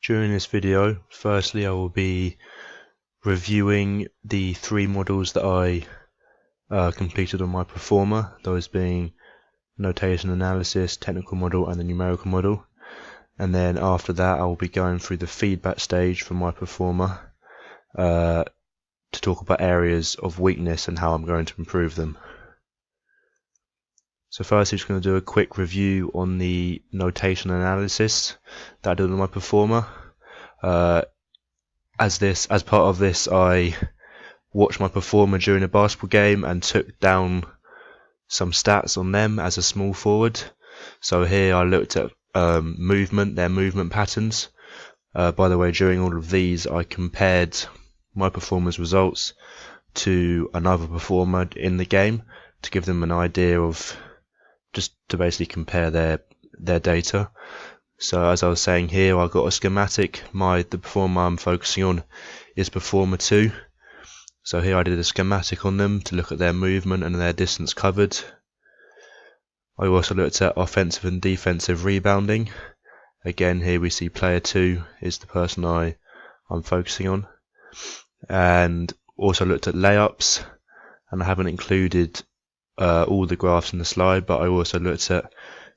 During this video, firstly I will be reviewing the three models that I completed on my Performer, those being Notation Analysis, Technical Model and the Numerical Model. And then after that I will be going through the feedback stage for my Performer to talk about areas of weakness and how I'm going to improve them. So first I'm just going to do a quick review on the notation analysis that I did on my Performer. As part of this, I watched my Performer during a basketball game and took down some stats on them as a small forward. So here I looked at their movement patterns. By the way, during all of these I compared my Performer's results to another Performer in the game to give them an idea of, just to basically compare their data. So as I was saying here, I've got a schematic. The Performer I'm focusing on is Performer 2. So here I did a schematic on them to look at their movement and their distance covered. I also looked at offensive and defensive rebounding. Again, here we see player 2 is the person I'm focusing on. And also looked at layups, and I haven't included all the graphs in the slide, but I also looked at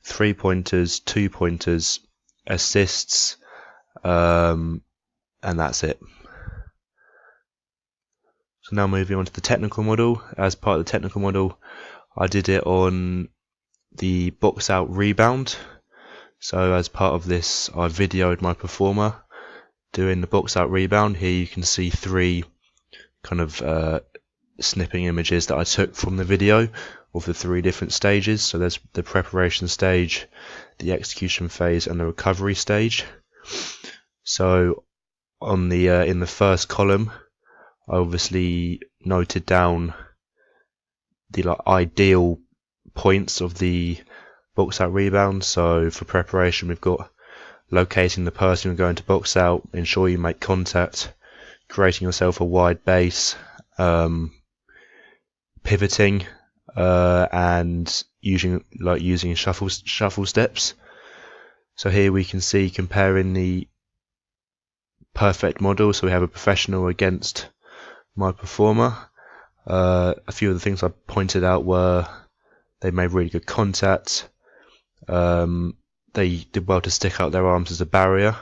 3-pointers, 2-pointers, assists, and that's it. So now moving on to the technical model. As part of the technical model, I did it on the box out rebound. So as part of this, I videoed my Performer doing the box out rebound. Here you can see three kind of snipping images that I took from the video of the three different stages. So there's the preparation stage, the execution phase and the recovery stage. So on the in the first column I obviously noted down the ideal points of the box out rebound. So for preparation we've got locating the person you're going to box out, ensure you make contact, creating yourself a wide base, pivoting, and using shuffle steps. So here we can see comparing the perfect model. So we have a professional against my Performer. A few of the things I pointed out were they made really good contact. They did well to stick out their arms as a barrier.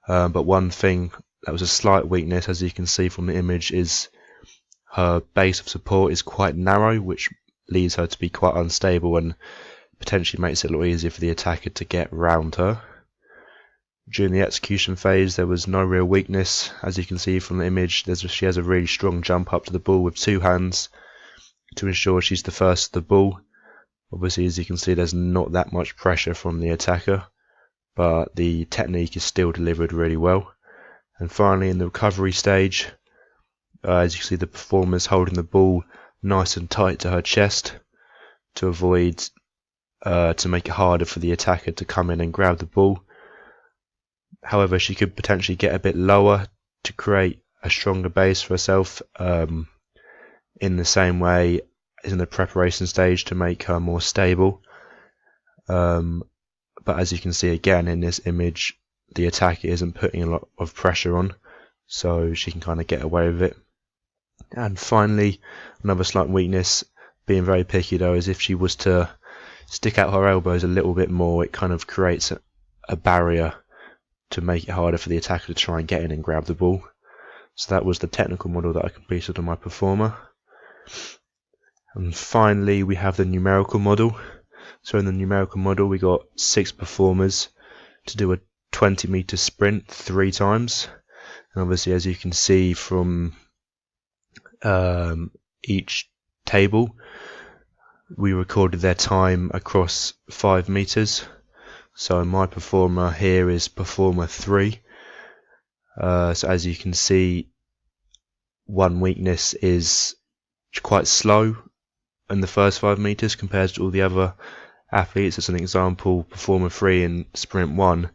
But one thing that was a slight weakness, as you can see from the image, is her base of support is quite narrow, which leads her to be quite unstable and potentially makes it a lot easier for the attacker to get round her. During the execution phase there was no real weakness. As you can see from the image, she has a really strong jump up to the ball with two hands to ensure she's the first to the ball. Obviously, as you can see, there's not that much pressure from the attacker, but the technique is still delivered really well. And finally, in the recovery stage, as you can see, the Performer's holding the ball nice and tight to her chest to avoid to make it harder for the attacker to come in and grab the ball. However, she could potentially get a bit lower to create a stronger base for herself, in the same way as in the preparation stage, to make her more stable. But as you can see again in this image, the attacker isn't putting a lot of pressure on, so she can kind of get away with it. And finally, another slight weakness, being very picky though, is if she was to stick out her elbows a little bit more, it kind of creates a barrier to make it harder for the attacker to try and get in and grab the ball. So that was the technical model that I completed on my Performer. And finally we have the numerical model. So in the numerical model we got 6 Performers to do a 20-meter sprint 3 times. And obviously, as you can see from each table, we recorded their time across 5 meters. So my Performer here is Performer 3. So as you can see, one weakness is quite slow in the first 5 meters compared to all the other athletes. As an example, Performer 3 in sprint 1,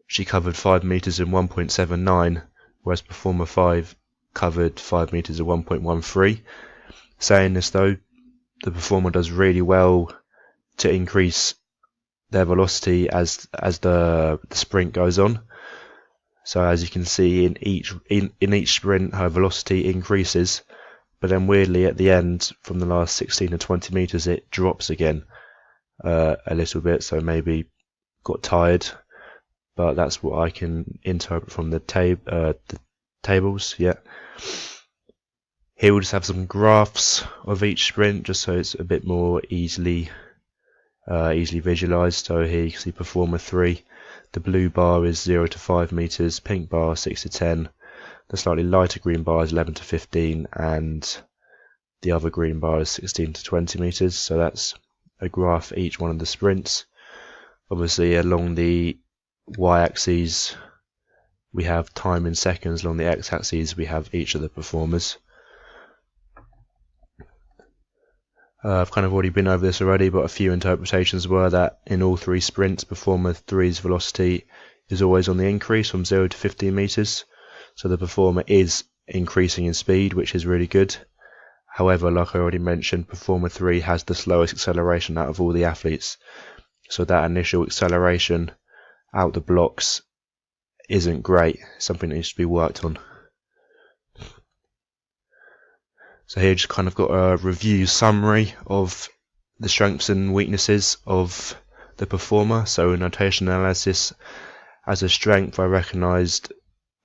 she covered 5 meters in 1.79, whereas Performer 5 covered 5 meters in 1.13. Saying this though, the Performer does really well to increase their velocity as the sprint goes on. So as you can see, in each sprint her velocity increases, but then weirdly at the end, from the last 16 to 20 meters, it drops again a little bit. So maybe got tired, but that's what I can interpret from the tables. Yeah. Here we'll just have some graphs of each sprint, just so it's a bit more easily visualized. So here you can see performer 3. The blue bar is 0 to 5 meters, pink bar 6 to 10. The slightly lighter green bar is 11 to 15, and the other green bar is 16 to 20 meters. So that's a graph for each one of the sprints. Obviously, along the y-axis we have time in seconds. Along the x-axis we have each of the performers. I've kind of already been over this already, but a few interpretations were that in all 3 sprints, performer 3's velocity is always on the increase from 0 to 15 meters. So the performer is increasing in speed, which is really good. However, like I already mentioned, performer 3 has the slowest acceleration out of all the athletes. So that initial acceleration out the blocks isn't great. Something that needs to be worked on. So here just kind of got a review summary of the strengths and weaknesses of the performer. So notation analysis, as a strength I recognised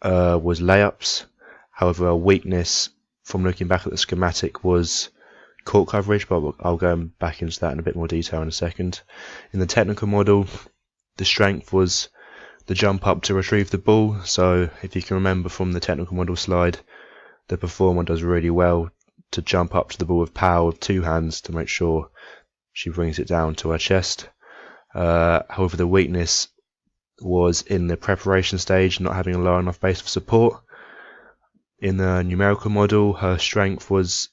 was layups. However, a weakness from looking back at the schematic was court coverage, but I'll go back into that in a bit more detail in a second. In the technical model, the strength was the jump up to retrieve the ball. So if you can remember from the technical model slide, the performer does really well to jump up to the ball with power with 2 hands to make sure she brings it down to her chest. However, the weakness was in the preparation stage, not having a low enough base of support. In the numerical model, her strength was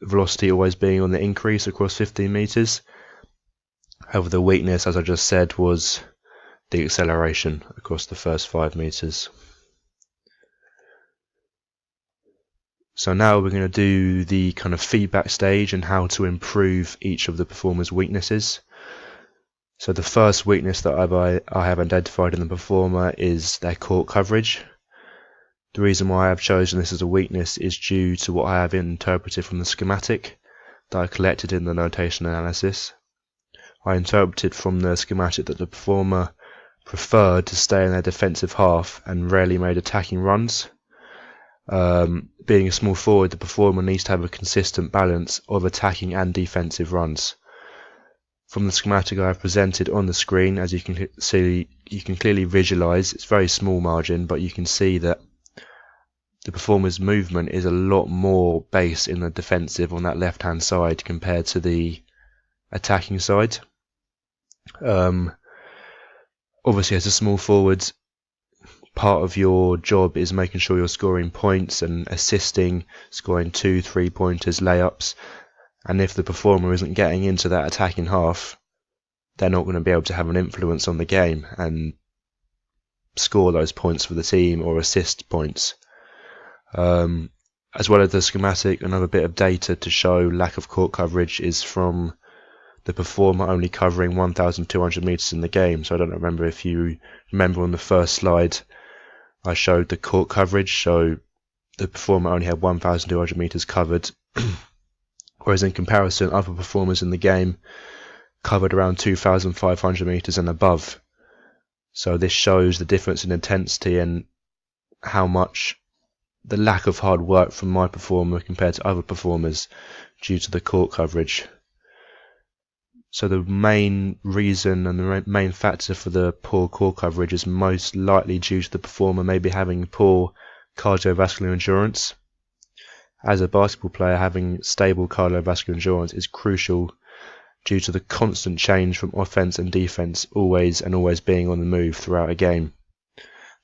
velocity always being on the increase across 15 meters. However, the weakness, as I just said, was the acceleration across the first 5 meters. So now we're going to do the kind of feedback stage and how to improve each of the performer's weaknesses. So the first weakness that I have identified in the performer is their court coverage. The reason why I have chosen this as a weakness is due to what I have interpreted from the schematic that I collected in the notation analysis. I interpreted from the schematic that the performer preferred to stay in their defensive half and rarely made attacking runs. Being a small forward, the performer needs to have a consistent balance of attacking and defensive runs. From the schematic I have presented on the screen, as you can see, you can clearly visualize, it's very small margin, but you can see that the performer's movement is a lot more based in the defensive on that left hand side compared to the attacking side. Obviously, as a small forward, part of your job is making sure you're scoring points and assisting, scoring 2-3 pointers, layups. And if the performer isn't getting into that attacking half, they're not going to be able to have an influence on the game and score those points for the team or assist points. As well as the schematic, another bit of data to show lack of court coverage is from the performer only covering 1,200 meters in the game. So I don't remember if you remember on the first slide I showed the court coverage, so the performer only had 1,200 meters covered, whereas in comparison other performers in the game covered around 2,500 meters and above. So this shows the difference in intensity and how much the lack of hard work from my performer compared to other performers due to the court coverage. So the main reason and the main factor for the poor court coverage is most likely due to the performer maybe having poor cardiovascular endurance. As a basketball player, having stable cardiovascular endurance is crucial due to the constant change from offense and defense always being on the move throughout a game.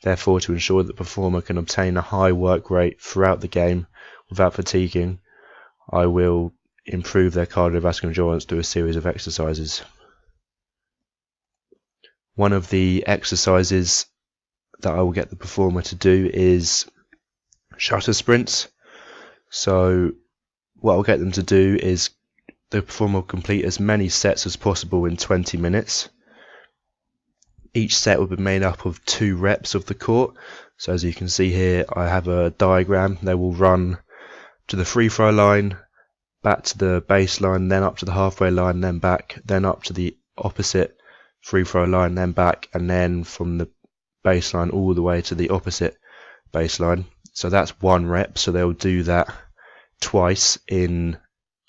Therefore, to ensure that the performer can obtain a high work rate throughout the game without fatiguing, I will improve their cardiovascular endurance through a series of exercises. One of the exercises that I will get the performer to do is shutter sprints. So what I'll get them to do is the performer will complete as many sets as possible in 20 minutes. Each set will be made up of 2 reps of the court. So as you can see here, I have a diagram. They will run to the free throw line, back to the baseline, then up to the halfway line, then back, then up to the opposite free throw line, then back, and then from the baseline all the way to the opposite baseline. So that's 1 rep. So they'll do that twice in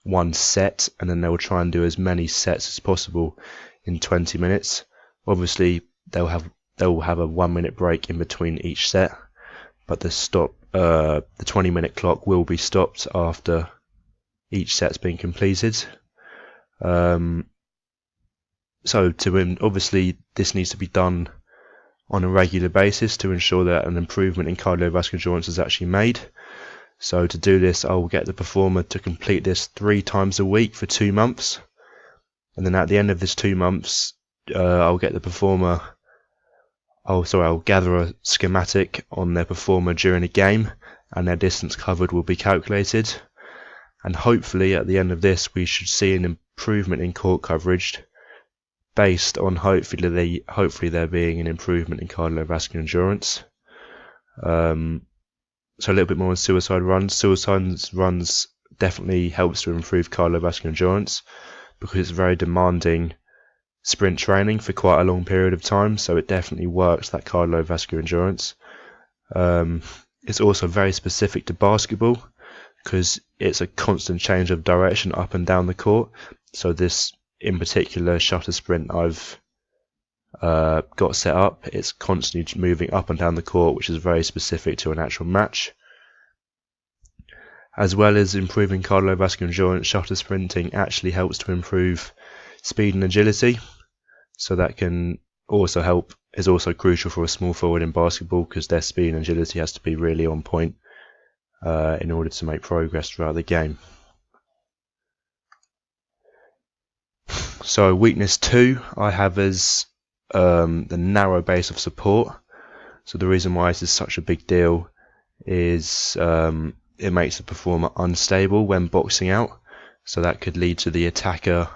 1 set, and then they'll try and do as many sets as possible in 20 minutes. Obviously, they'll have a 1-minute break in between each set, but the 20-minute clock will be stopped after each set's been completed. So obviously this needs to be done on a regular basis to ensure that an improvement in cardiovascular endurance is actually made. So to do this, I will get the performer to complete this 3 times a week for 2 months, and then at the end of this 2 months, I'll gather a schematic on their performer during a game, and their distance covered will be calculated. And hopefully at the end of this, we should see an improvement in court coverage based on hopefully there being an improvement in cardiovascular endurance. So a little bit more on suicide runs. Suicide runs definitely helps to improve cardiovascular endurance because it's very demanding sprint training for quite a long period of time, so it definitely works that cardiovascular endurance. It's also very specific to basketball because it's a constant change of direction up and down the court. So this in particular shutter sprint I've got set up, it's constantly moving up and down the court, which is very specific to an actual match. As well as improving cardiovascular endurance, shutter sprinting actually helps to improve speed and agility, so that can also help, is also crucial for a small forward in basketball because their speed and agility has to be really on point in order to make progress throughout the game. So weakness 2 I have as the narrow base of support. So the reason why this is such a big deal is it makes the performer unstable when boxing out, so that could lead to the attacker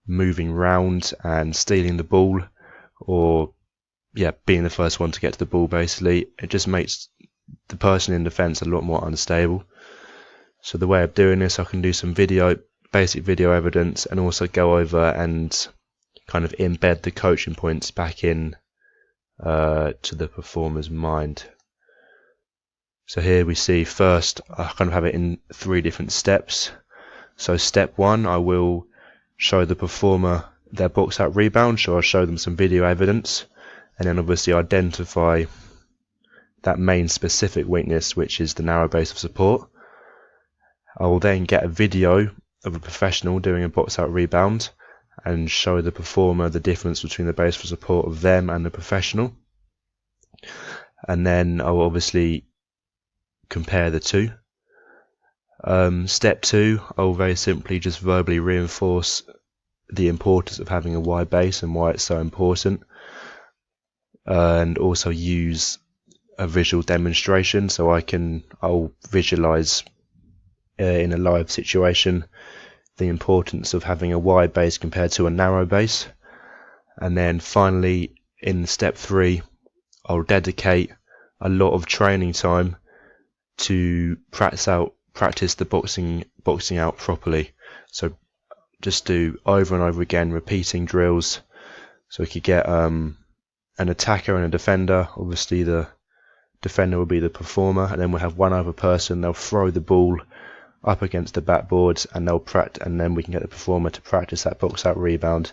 moving round and stealing the ball, or being the first one to get to the ball. Basically, it just makes the person in defense a lot more unstable. So the way of doing this, I can do some basic video evidence, and also go over and kind of embed the coaching points back in to the performer's mind. So here we see first I kind of have it in 3 different steps. So step 1, I will show the performer their box out rebound, so I'll show them some video evidence, and then obviously identify that main specific weakness, which is the narrow base of support. I will then get a video of a professional doing a box out rebound and show the performer the difference between the base of support of them and the professional, and then I will obviously compare the 2. Step 2, I will very simply just verbally reinforce the importance of having a wide base and why it's so important, and also use a visual demonstration, so I'll visualize in a live situation the importance of having a wide base compared to a narrow base. And then finally in step 3, I'll dedicate a lot of training time to practice the boxing out properly. So just do over and over again repeating drills. So we could get an attacker and a defender. Obviously the defender will be the performer, and then we'll have one other person. They'll throw the ball up against the backboard, and then we can get the performer to practice that box out rebound,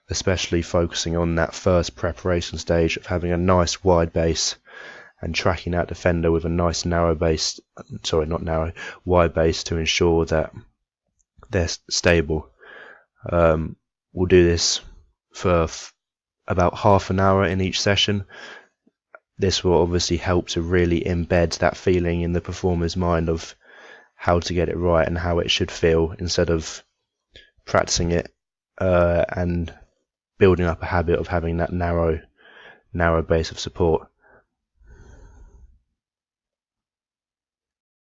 especially focusing on that first preparation stage of having a nice wide base and tracking that defender with a nice wide base to ensure that they're stable. We'll do this for about half an hour in each session. This will obviously help to really embed that feeling in the performer's mind of how to get it right and how it should feel, instead of practicing it and building up a habit of having that narrow base of support.